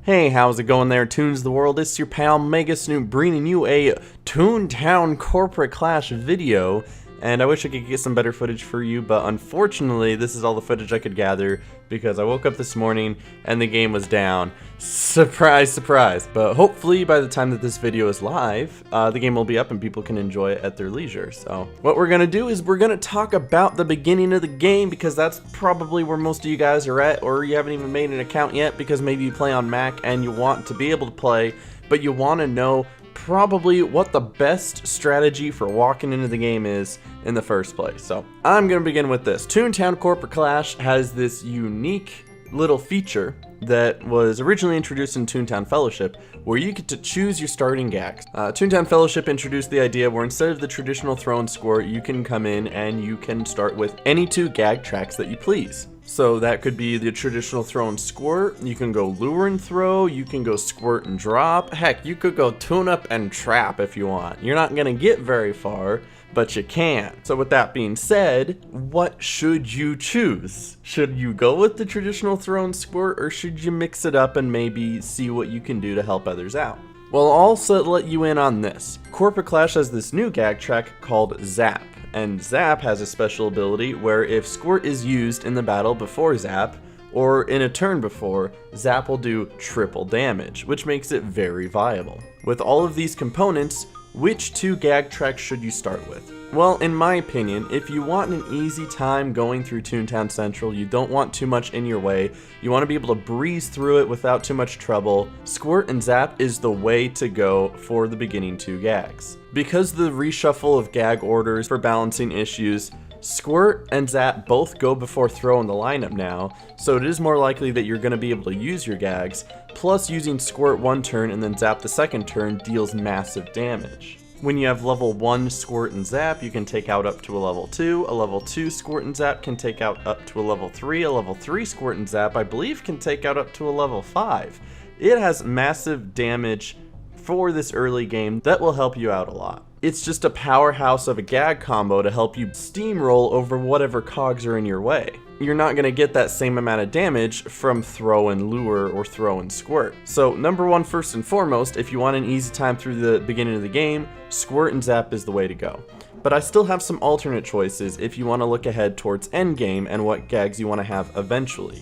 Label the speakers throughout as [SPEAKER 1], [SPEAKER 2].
[SPEAKER 1] Hey, how's it going there, Toons the World? It's your pal Mega Snoop bringing you a ToonTown Corporate Clash video. And I wish I could get some better footage for you, but unfortunately, this is all the footage I could gather because I woke up this morning and the game was down. Surprise, surprise. But hopefully, by the time that this video is live, the game will be up and people can enjoy it at their leisure. So what we're going to do is we're going to talk about the beginning of the game because that's probably where most of you guys are at, or you haven't even made an account yet because maybe you play on Mac and you want to be able to play, but you want to know probably what the best strategy for walking into the game is in the first place. So I'm going to begin with this. ToonTown Corporate Clash has this unique little feature that was originally introduced in ToonTown Fellowship, where you get to choose your starting gags. ToonTown Fellowship introduced the idea where instead of the traditional throw and squirt, you can come in and you can start with any two gag tracks that you please. So that could be the traditional throw and squirt, you can go lure and throw, you can go squirt and drop, heck, you could go tune up and trap if you want. You're not gonna get very far, but you can. So with that being said, what should you choose? Should you go with the traditional throw and squirt, or should you mix it up and maybe see what you can do to help others out? Well, I'll also let you in on this. Corporate Clash has this new gag track called Zap. And Zap has a special ability where if Squirt is used in the battle before Zap, or in a turn before, Zap will do triple damage, which makes it very viable. With all of these components, which two gag tracks should you start with? Well, in my opinion, if you want an easy time going through ToonTown Central, you don't want too much in your way, you want to be able to breeze through it without too much trouble, Squirt and Zap is the way to go for the beginning two gags. Because the reshuffle of gag orders for balancing issues, Squirt and Zap both go before throw in the lineup now, so it is more likely that you're going to be able to use your gags, plus using Squirt one turn and then Zap the second turn deals massive damage. When you have level 1 Squirt and Zap, you can take out up to a level 2 Squirt and Zap can take out up to a level 3 Squirt and Zap I believe can take out up to a level 5. It has massive damage for this early game that will help you out a lot. It's just a powerhouse of a gag combo to help you steamroll over whatever cogs are in your way. You're not going to get that same amount of damage from throw and lure or throw and squirt. So number one, first and foremost, if you want an easy time through the beginning of the game, Squirt and Zap is the way to go. But I still have some alternate choices if you want to look ahead towards endgame and what gags you want to have eventually.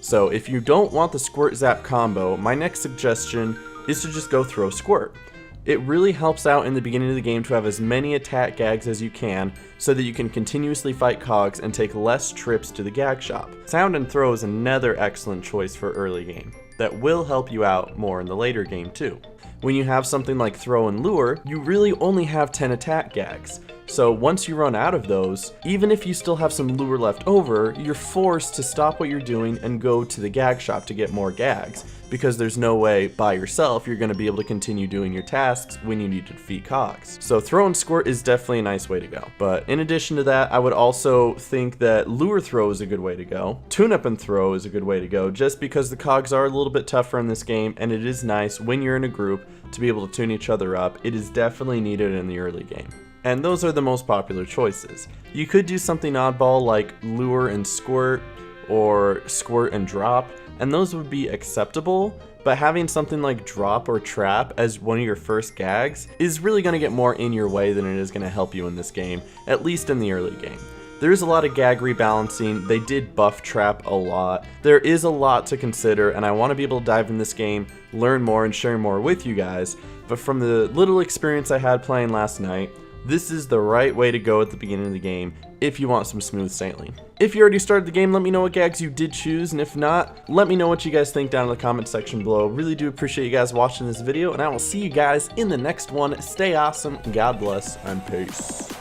[SPEAKER 1] So if you don't want the Squirt Zap combo, my next suggestion is to just go throw squirt. It really helps out in the beginning of the game to have as many attack gags as you can so that you can continuously fight cogs and take less trips to the gag shop. Sound and throw is another excellent choice for early game that will help you out more in the later game too. When you have something like throw and lure, you really only have 10 attack gags. So once you run out of those, even if you still have some lure left over, you're forced to stop what you're doing and go to the gag shop to get more gags, because there's no way by yourself you're going to be able to continue doing your tasks when you need to defeat cogs. So throw and squirt is definitely a nice way to go. But in addition to that, I would also think that lure throw is a good way to go. Tune up and throw is a good way to go, just because the cogs are a little bit tougher in this game, and it is nice when you're in a group to be able to tune each other up. It is definitely needed in the early game. And those are the most popular choices. You could do something oddball like lure and squirt, or squirt and drop, and those would be acceptable, but having something like drop or trap as one of your first gags is really going to get more in your way than it is going to help you in this game, at least in the early game. There is a lot of gag rebalancing, they did buff trap a lot, there is a lot to consider, and I want to be able to dive in this game, learn more, and share more with you guys, but from the little experience I had playing last night, this is the right way to go at the beginning of the game if you want some smooth sailing. If you already started the game, let me know what gags you did choose, and if not, let me know what you guys think down in the comment section below. Really do appreciate you guys watching this video, and I will see you guys in the next one. Stay awesome, God bless, and peace.